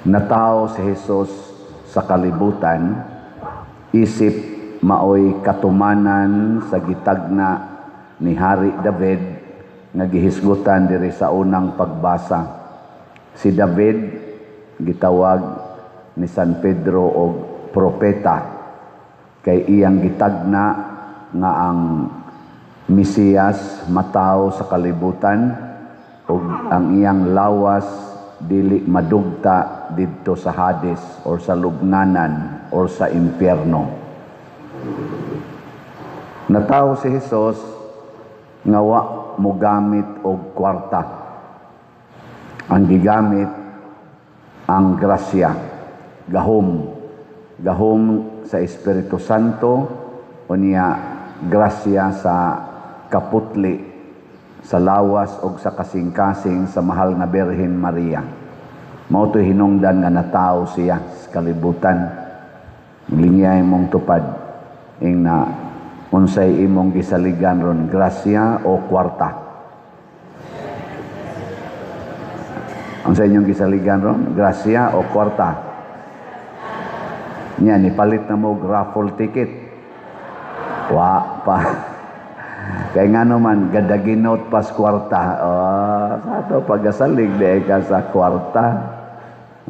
Natao si Jesus sa kalibutan, isip maoy katumanan sa gitagna ni Hari David nga gihisgutan diri sa unang pagbasa. Si David gitawag ni San Pedro og propeta kay iyang gitagna nga ang Mesiyas mataw sa kalibutan ug ang iyang lawas dili madugta didto sa Hades or sa lubnganan or sa impyerno. Natawo si Jesus nga wa mo gamit og kwarta. Ang gigamit ang grasya, gahom sa Espiritu Santo o niya grasya sa kaputli sa lawas o sa kasing-kasing sa mahal na Birhen Maria. Mao to'y hinungdan nga natao siya sa kalibutan. Linyay mong tupad ing na unsay imong gisaligan ron, grasya o kwarta. Unsay inyong gisaligan ron, grasya o kwarta? Nya nipalit na mo raffle ticket. Wa pa. Kaya nga naman, gadaginot pas kwarta. Sa ito, pagasalig di ka sa kwarta.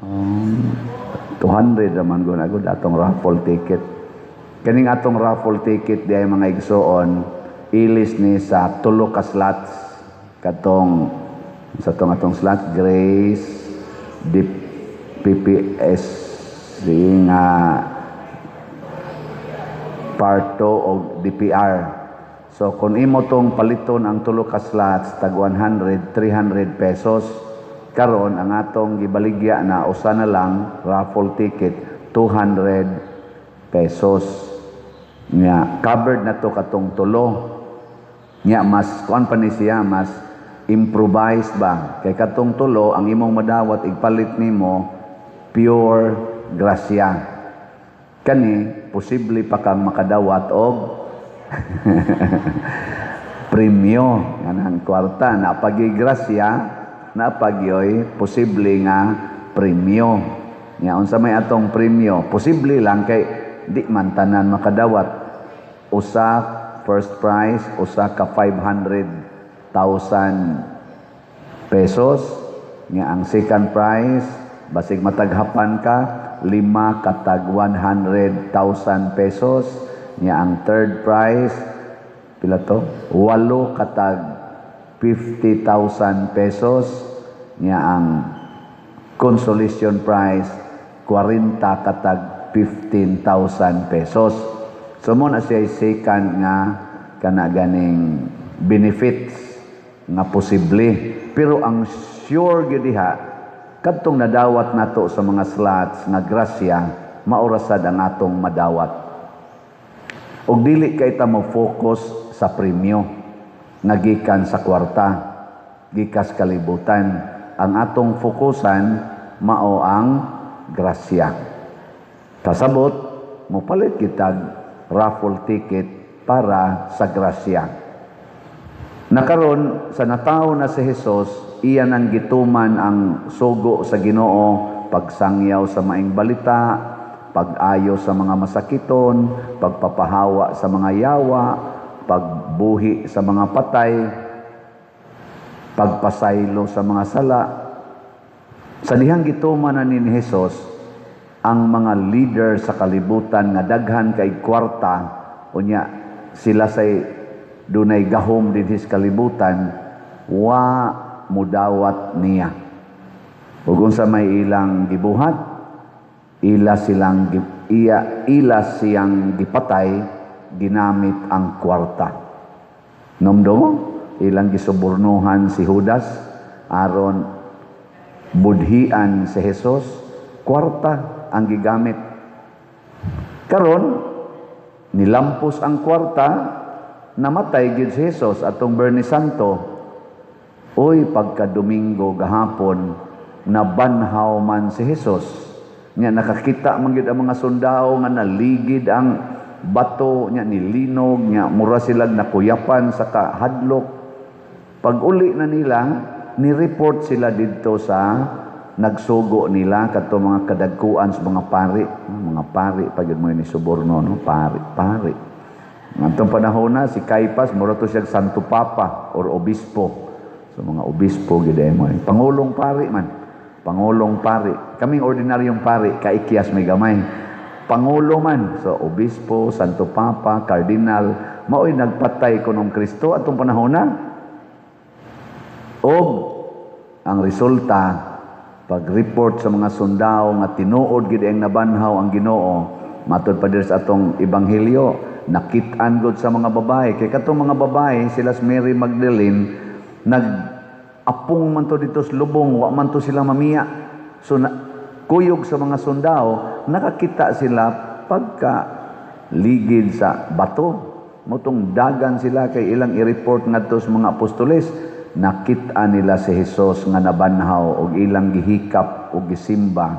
200 naman guna ko atong raffle ticket. Kaning atong raffle ticket di ay mga igsoon, ilis ni sa tulo ka slots. Katong, sa atong slots, Grace, PPS, nga Parto o DPR. So, kung imo tong paliton ang tulo ka slots, tag 100, 300 pesos, karon ang atong gibaligya na usa na lang, raffle ticket, 200 pesos. Nya, covered na to katong tulo. Nya, mas, kuan pa ni siya, mas improvised ba? Kay katong tulo, ang imong madawat, igpalit nimo, pure grasya. Kani, posible pa kang makadawat og premyo nga ng kwarta na pagigrasya na pagyoy posible nga premyo nya unsa may atong premyo posible lang kay di man tanan makadawat usa first prize usa ka 500,000 pesos nya ang second prize basig mataghapan ka 5 katag 100,000 pesos nya ang third prize pila to 8 katag 50,000 pesos nya ang consolation prize 40 katag 15,000 pesos so mo na siya second nga kana ganing benefits nga posible pero ang sure gyud diha kadtong nadawat nato sa mga slots nga grasya maurasad ang atong madawat. Og dili kay ta mo focus sa premyo nga gikan sa kwarta, gikas kalibutan. Ang atong fokusan mao ang grasya. Kasabot, mopalit kitag raffle ticket para sa grasya. Nakaron sa natawo na si Jesus, iya nang gituman ang sugo sa Ginoo, pagsangyaw sa maing balita, pag-ayo sa mga masakiton, pagpapahawa sa mga yawa, pagbuhi sa mga patay, pagpasaylo sa mga sala. Sa dihang gituman na ni Jesus, ang mga leader sa kalibutan nga daghan kay kwarta, unya sila say dunay gahom din his kalibutan, wa mudawat niya. Ug unsa may ilang gibuhat, ila siyang gipatay ginamit ang kwarta. Nomdo ilang gisubornuhan si Judas aron budhian si Jesus, kwarta ang gigamit. Karon nilampos ang kwarta, namatay gid si Jesus atong Biyernes Santo. Oy pagka Domingo gahapon nabanhaw man si Jesus. Nya nakakita man gyud ang mga sundao nga naligid ang bato nya nilinog nya mura silang nakuyapan sa kahadlok. Pag uli na nila ni-report sila didto sa nagsugo nila kadto mga kadagkuan sa mga pari pag yun mo ni Suborno, no? Pari. Ngantong panahon na si Caiphas mura to siya Santo Papa or obispo. So mga obispo gid mo. Pangulong pari man. Pangulong pari. Kaming ordinaryong pari kaikias may gamay. Pangulo man. So obispo, Santo Papa, Cardinal, mao'y nagpatay kunong Kristo atong panahon na. O ang resulta, pag-report sa mga sundao nga tinuod gid ang nabanhaw ang Ginoo, matud pa sa atong ebanghelyo, nakit-an gud sa mga babae. Kay katong mga babae, sila si Mary Magdalene, nag-apong man to dito sa lubong, wa man to sila mamiya. So kuyog sa mga sundao, nakakita sila pagka ligid sa bato. Motong dagan sila kay ilang i-report ngadto sa mga apostoles, nakita nila si Jesus nga nabanhaw og ilang gihikap og gisimba,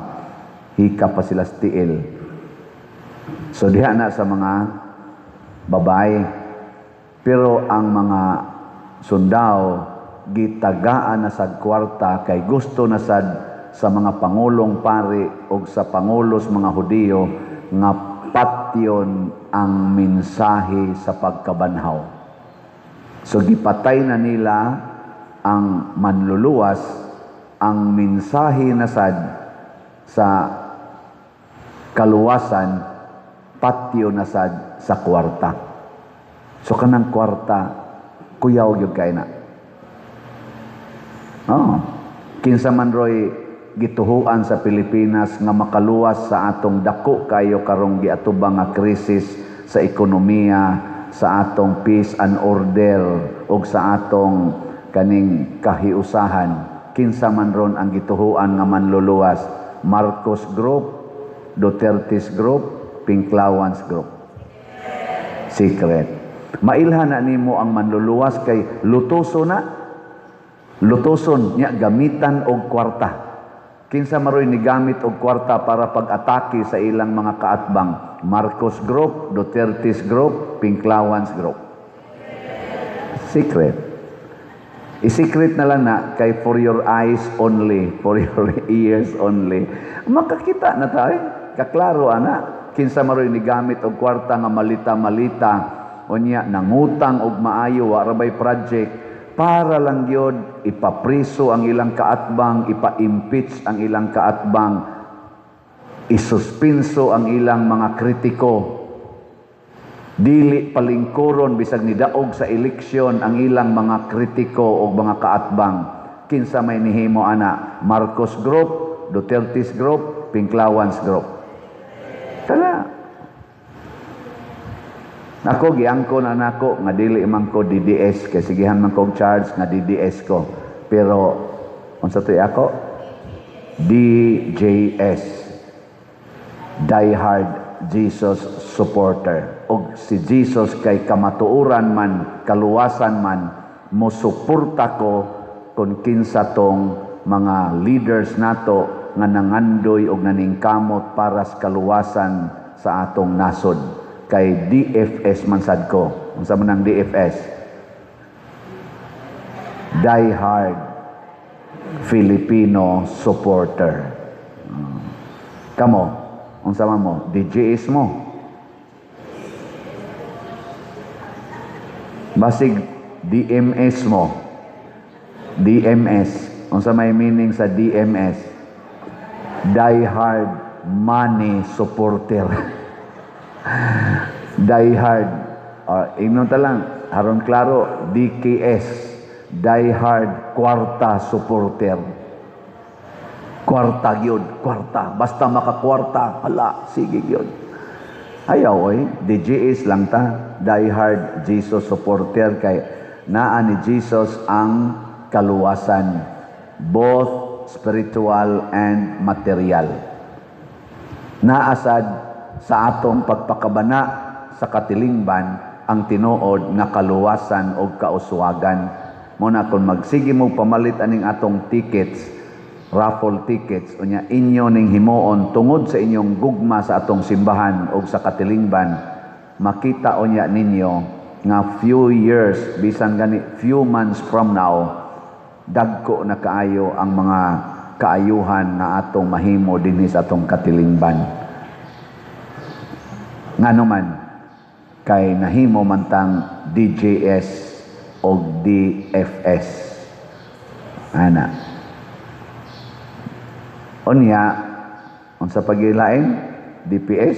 hikap pa sila sa tiil. So diha na sa mga babae, pero ang mga sundao gitagaan na sa kwarta kay gusto na sad sa mga pangulong pari og sa pangulos mga Hudiyo nga patyon ang mensahe sa pagkabanhaw. So gipatay na nila ang manluluwas, ang mensahe na sad sa kaluwasan, patyo na sad sa kwarta. So kanang kwarta, kuyaw yung kay na. Kinsa man roy gituhuan sa Pilipinas nga makaluwas sa atong dako kayo karong giatubang nga krisis sa ekonomiya, sa atong peace and order, o sa atong kaning kahiusahan. Kinsa man ron ang gituhuan nga manluluwas? Marcos Group, Duterte's Group, Pinklawans Group. Secret. Mailhan na nimo ang manluluwas kay lutuso na. Lutuson niya gamitan og kwarta. Kinsa maroy ni gamit og kwarta para pag-atake sa ilang mga kaatbang? Marcos Group, Duterte's Group, Pinklawans Group. Secret. I-secret na lang na kay for your eyes only, for your ears only. Makakita na tayo. Kaklaro ana. Kinsa maroy ni gamit og kwarta nga malita-malita, unya nangutang og maayo wa rabay project para lang gyud ipapriso ang ilang kaatbang, ipa-impeach ang ilang kaatbang, isuspenso ang ilang mga kritiko, dili palingkuron bisag nidaog sa eleksyon ang ilang mga kritiko o mga kaatbang. Kinsa may nihimo ana? Marcos Group, Duterte's Group, Pinklawans Group. Kana ako giangko na nako nga dili man ko DDS kay sigihan man kog charge nga DDS ko. Pero unsa to ako? DJS. Die Hard Jesus Supporter. Og si Jesus kay kamatuoran man, kaluwasan man, mosuporta ko kung kinsa tong mga leaders nato nga nangandoy og naningkamot para sa kaluwasan sa atong nasod. Kay DFS man sad ko. Unsa man ang DFS? Die Hard Filipino Supporter. Kamo, unsa man mo? DJS mo. Basig DMS mo. DMS. Unsa may meaning sa DMS? Die Hard Money Supporter. Die Hard, ingnon ta lang, haron klaro, DKS, Die Hard Kwarta Supporter. Kwarta gyud, kwarta. Basta makakwarta, hala, sige gyud. Ayaw DJS lang ta, Die Hard Jesus Supporter, kay naa ni Jesus ang kaluwasan, both spiritual and material. Naasad sa atong pagpakabana sa katilingban ang tinuod nga kaluwasan o kauswagan. Muna kung magsige mo pamalit aning atong tickets, raffle tickets, unya inyo ning himuon tungod sa inyong gugma sa atong simbahan o sa katilingban, makita unya ninyo nga few years, bisan gani few months from now, dagko na kaayo ang mga kaayuhan na atong mahimo dinhi sa atong katilingban. Ngano man kay nahimo man tang DJS o DFS. Ana. Unya, unsa pagilain? DPS,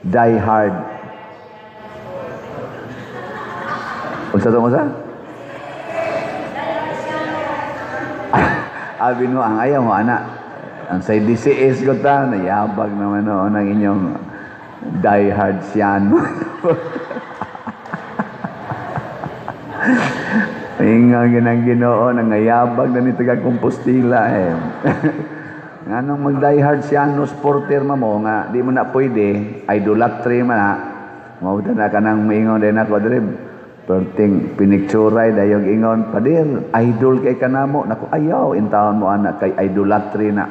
Die Hard. Unsa to unsa? Abi no ang ayaw mo ana. Ang say DCS ko ta, nayabag naman noon ang inyong Die Hard siyan. Ingang ginang Ginoo nangayabag na ni taga Compostela eh. Nganong mag-die hard siano supporter mo nga di mo na pwede idolatry man na mao na kanang moingon din ako diri perting pinicturay dayog ingon padir idol kay kanamo nako ayaw intawon mo anak kay idolatry na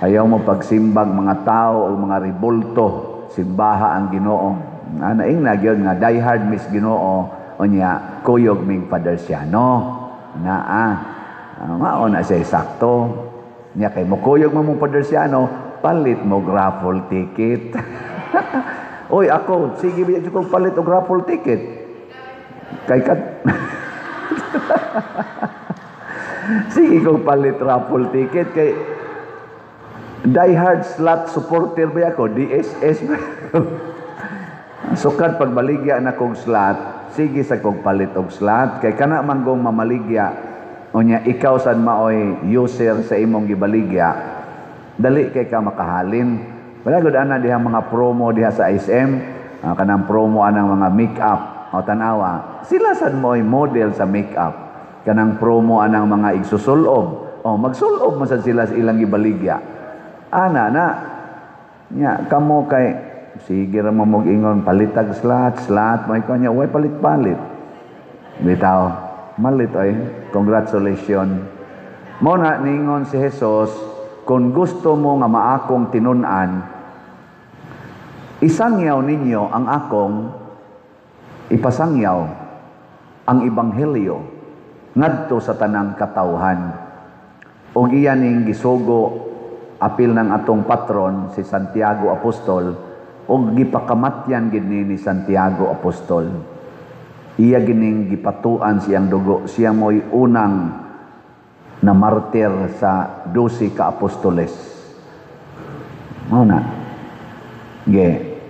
ayaw mo pagsimbag mga tao o mga rebulto simbaha ang Ginoo ana ing nagyod nga die hard miss Ginoo unya kuyog ming Father Siano naa mao na siya sakto niya kay mukuyog mo mong Father Siano palit mo raffle ticket. Oy ako sige biya ko palit og raffle ticket kay kat sige ko palit raffle ticket kay die hard slot supporter ba ako DSS sukat pagbaligya na kong slot sige sa kong palit og slot kay kana man gong mamaligya unya ikaw sad maoy user sa imong gibaligya dali kay ka makahalin wala gud ana diha mga promo diha sa SM kanang promo anang mga makeup o tanawa sila sad mo'y model sa makeup kanang promo anang mga igsusulob o magsulob man sad sila sa ilang gibaligya ana na nya kamo kay sige ra mo ingon palitag slot mo ikaw nya way palit-palit bitaw malit ay congratulations mo na ningon si Jesus kung gusto mo nga maakong tinun-an isangyaw ninyo ang akong ipasangyaw ang ebanghelyo ngadto sa tanang katawhan ug iyan ning gisugo apil ng atong patron si Santiago Apostol ug gipakamatyan gid ni Santiago Apostol iya gining gipatuan siyang dugo siya mo'y unang na martir sa 12 ka apostoles muna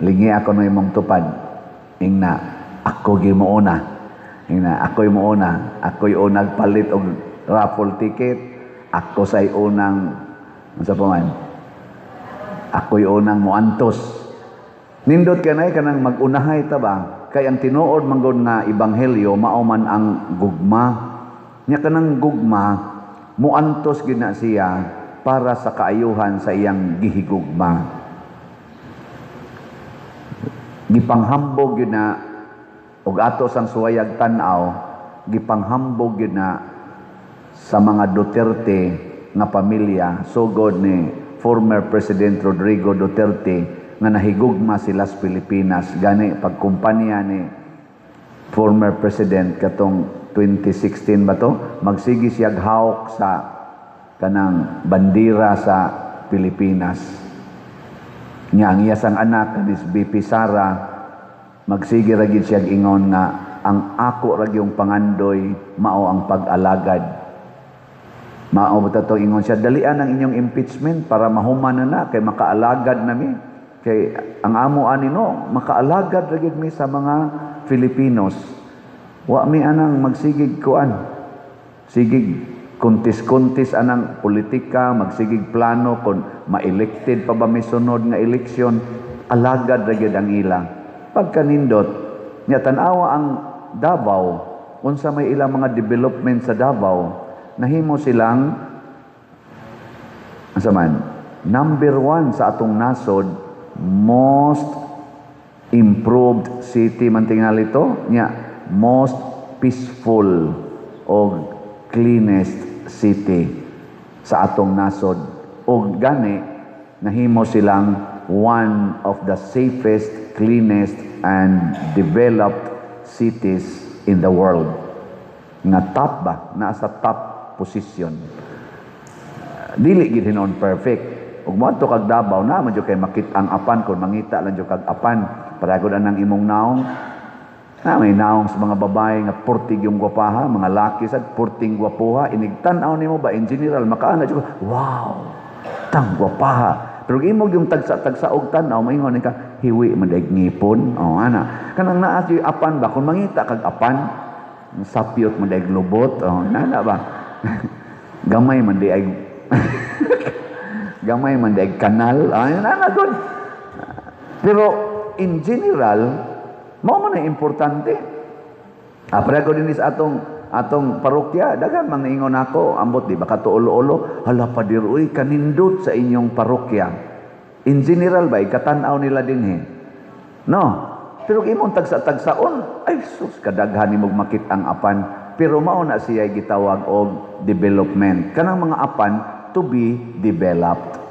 lingi ako na imong tupad ingna ako gimuuna ingna ako'y muuna ako'y unang palit og raffle ticket ako say unang unsa pa man ako'y unang muantos nindot kanay kanang magunahay ta ba kay ang tinuod manggod nga ebanghelyo mao man ang gugma nya kanang gugma muantos gid na siya para sa kaayuhan sa iyang gihigugma gipanghambog gid na og ato sang suwayag tan-aw gipanghambog gid na sa mga Duterte nga pamilya sugod ni former President Rodrigo Duterte nga nahigugma sila sa Pilipinas gani pagkumpanya ni former president katong 2016 ba to magsigi siya hawk sa kanang bandera sa Pilipinas nya ang iya sang anak kanis BP Sara magsigi ra gid siya ingon nga ang ako ra gyung pangandoy mao ang pag-alagad mao ba to ingon siya dalian ang inyong impeachment para mahuman na kay makaalagad nami kay ang amo ani no makaalagad ra gid mi sa mga Filipinos wa mi anang magsigig kuan sigig kuntis-kuntis anang politika magsigig plano kon ma-elected pa ba may sunod nga eleksyon alagad ra gid ang ila pagkanindot nya tan-awa ang Davao unsa may ilang mga development sa Davao nahimo silang asa man number 1 sa atong nasod most improved city man tingali ito nya most peaceful o cleanest city sa atong nasod o gani nahimo silang one of the safest cleanest and developed cities in the world nga top ba nasa top position Dili gid hinon perfect. Ug moadto kag Davao na man jud kay makit ang apan kun mangita lang jud kag apan paragod anang imong naong. May naong sa mga babae nga purtig yung gwapaha, mga laki sad purting gwapuha, inigtan-aw nimo ba in general makaana jud wow. Tang gwapaha. Pero imong yung tagsa-tagsa og tan-aw maingon ka hiwi man daig ngipon. Oh ana. Kanang naa si apan ba kun mangita kag apan sapyot man daig lubot. Oh nana ba. Gamay man daig gamay man daig kanal. Ay nana gud. Pero in general mao man ang importante. Para ko din sa atong parokya, daghan mang niingon ako, ambot di ba katuulo-ulo, hala pa dir uy kanindot sa inyong parokya. In general ba ikatan-aw nila dinhi? No. Pero imong tagsa-tagsaon, ay sus kadaghan nimog makit ang apan, pero mao na siya gitawag og development. Kanang mga apan to be developed.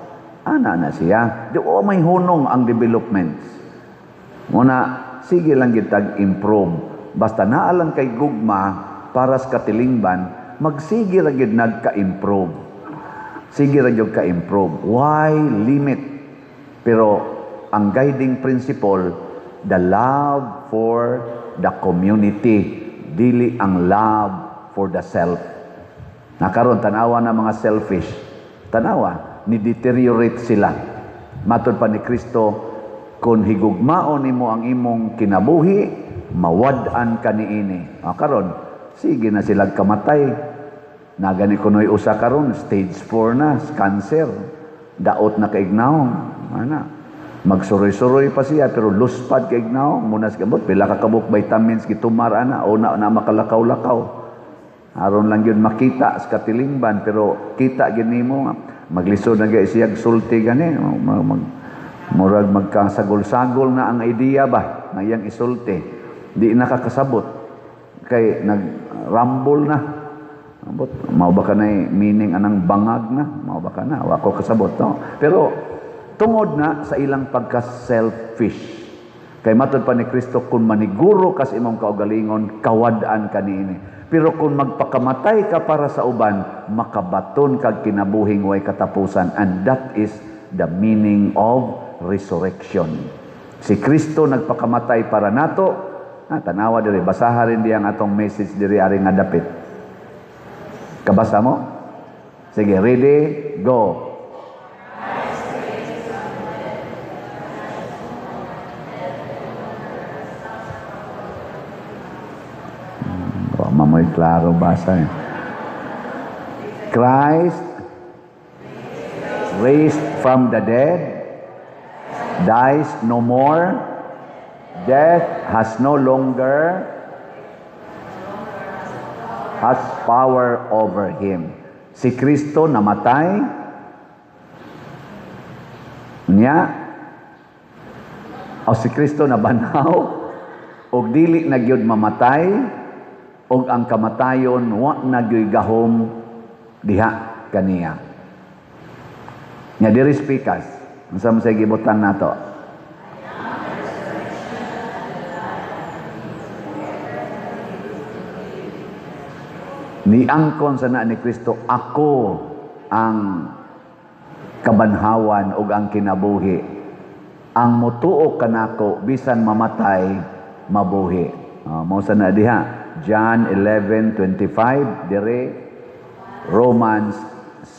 Ana na siya. Di may hunong ang developments. Muna sige lang gitag improve. Basta naa lang kay gugma para sa katilingban, magsige ra gid nagka-improve. Sige ra gyud ka-improve. Why limit? Pero ang guiding principle, the love for the community, dili ang love for the self. Nakaron tanawa na mga selfish. Tanawa, ni deteriorate sila. Matod pa ni Kristo, kung higugmaon nimo ang imong kinabuhi, mawad-an ka niini. Karon, sige na sila kamatay. Nagani kunoy usa karon, stage 4 na, cancer. Daot na kaignaw. Ana. Magsuroy-suroy pa siya, pero luspad kaignaw. Muna sa gamot, pila ka kabuk vitamins, gitumar ana, o na makalakaw-lakaw. Aron lang yun makita sa katilingban, pero kita ginimo maglisod na gaya siya, sulti gani, murag magkasagol-sagol na ang idea ba na iyang isulti. Di nakakasabot. Kay nag-rumble na. Mao ba ka na meaning anang bangag na? Mao ba ka na? Wako kasabot. No? Pero tungod na sa ilang pagka-selfish. Kay matod pa ni Kristo, kung maniguro kas imong kaugalingon, kawad-an ka niini. Pero kung magpakamatay ka para sa uban, makabaton kag kinabuhing way katapusan. And that is the meaning of resurrection. Si Kristo nagpakamatay para nato. Tanawa diri, basaha rin diyan atong message diri ari nga dapit. Kabasa mo? Sige, ready, go. Mamoy klaro basa. Christ raised from the dead, dies no more, death has no longer has power over him. Si Kristo namatay niya o si Kristo nabanaw o dili na gyud mamatay o ang kamatayon wa na gyud gahom diha kaniya. Nya diri speakers, unsa man say gibutan nato? Niangkon sa na ni Kristo, ako ang kabanhawan ug ang kinabuhi. Ang motuo kanako bisan mamatay mabuhi. Mao sa na diha. John 11:25 dire, Romans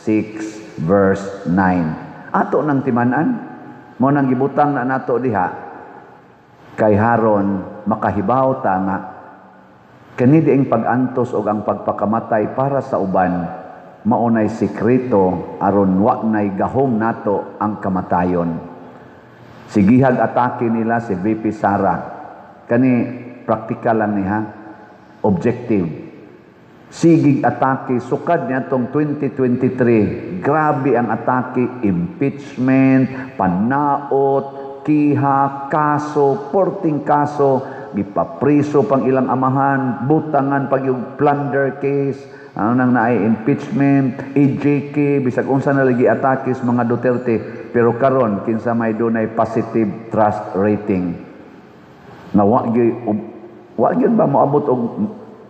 6 verse 9. Ato nang timan-an mo nang gibutang na nato diha kay haron makahibaw ta nga kani diing pag-antos og ang pagpakamatay para sa uban maunay sikreto aron wa nay gahom nato ang kamatayon. Sigihag atake nila si VP Sara. Kani praktikal lang niha, objective. Sigig atake sukad niadtong 2023. Grabe ang atake, impeachment, panaot, kiha, kaso, porting kaso, gipapriso pang ilang amahan, butangan pag yung plunder case, ano nang naay impeachment, EJK, bisag unsa na lagi atake sa mga Duterte. Pero karon kinsa may dunay positive trust rating. Na wa gyud ba moabot og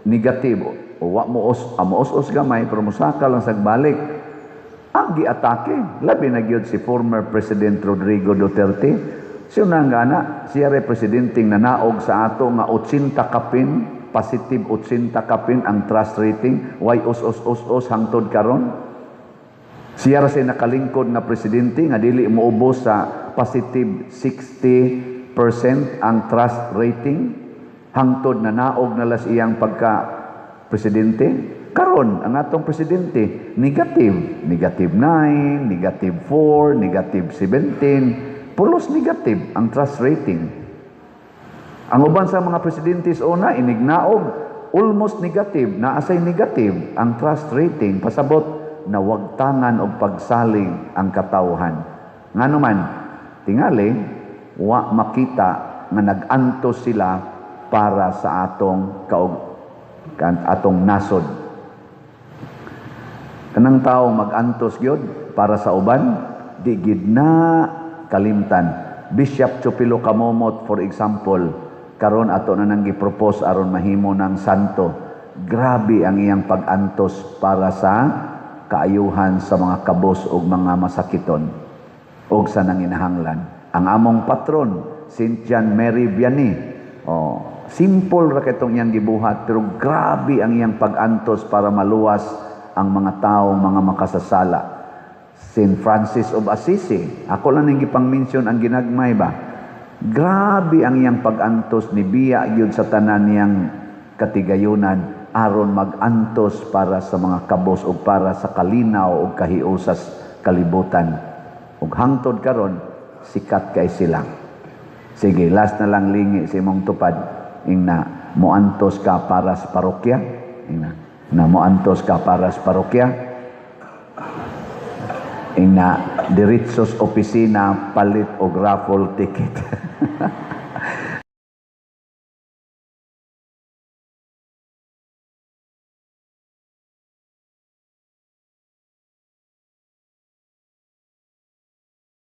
negative o wa mo os gamay pero musaka lang sagbalik. ang giatake. Labi na gyud si former President Rodrigo Duterte. Siya na nga na, siya representing nanaog sa ato nga 80 kapin, positive 80 kapin ang trust rating, why us hangtod karon. Siya ra siya nakalingkod nga presidente nga dili moubos sa positive 60% ang trust rating, hangtod nanaog na las iyang pagka presidente. Karon ang atong presidente negative 9, negative 4, negative 17, pulos negative ang trust rating. Ang uban sa mga presidente sa una inignaog almost negative, naasay negative ang trust rating, pasabot na wagtangan og pagsalig ang katawhan. Nganuman tingali wa makita nga nag-antos sila para sa atong atong nasod. Kanang tao mag-antos gyud para sa uban, di gid na kalimtan. Bishop Chupilo Kamomot, for example, karon ato na nang gi-propose aron mahimo ng santo. Grabe ang iyang pag-antos para sa kaayuhan sa mga kabos ug mga masakiton ug sa nanginahanglan. Ang among patron, St. John Mary Vianney, simple ra kitong iyang gibuhat, pero grabe ang iyang pag-antos para maluwas ang mga tao, mga makasasala. St. Francis of Assisi, ako lang yung gipang-mention ang ginagmay ba? Grabe ang iyang pag-antos ni biya yun sa tanan niyang katigayunan aron mag-antos para sa mga kabos o para sa kalinaw o kahiusas kalibutan. Ug hangtod karon sikat kay sila. Sige, last na lang lingi sa imong tupad. Ingna, moantos ka para sa parokya. Ingna, na moantos ka para sa parokya. Ingna, diretsos opisina, palit o raffle ticket.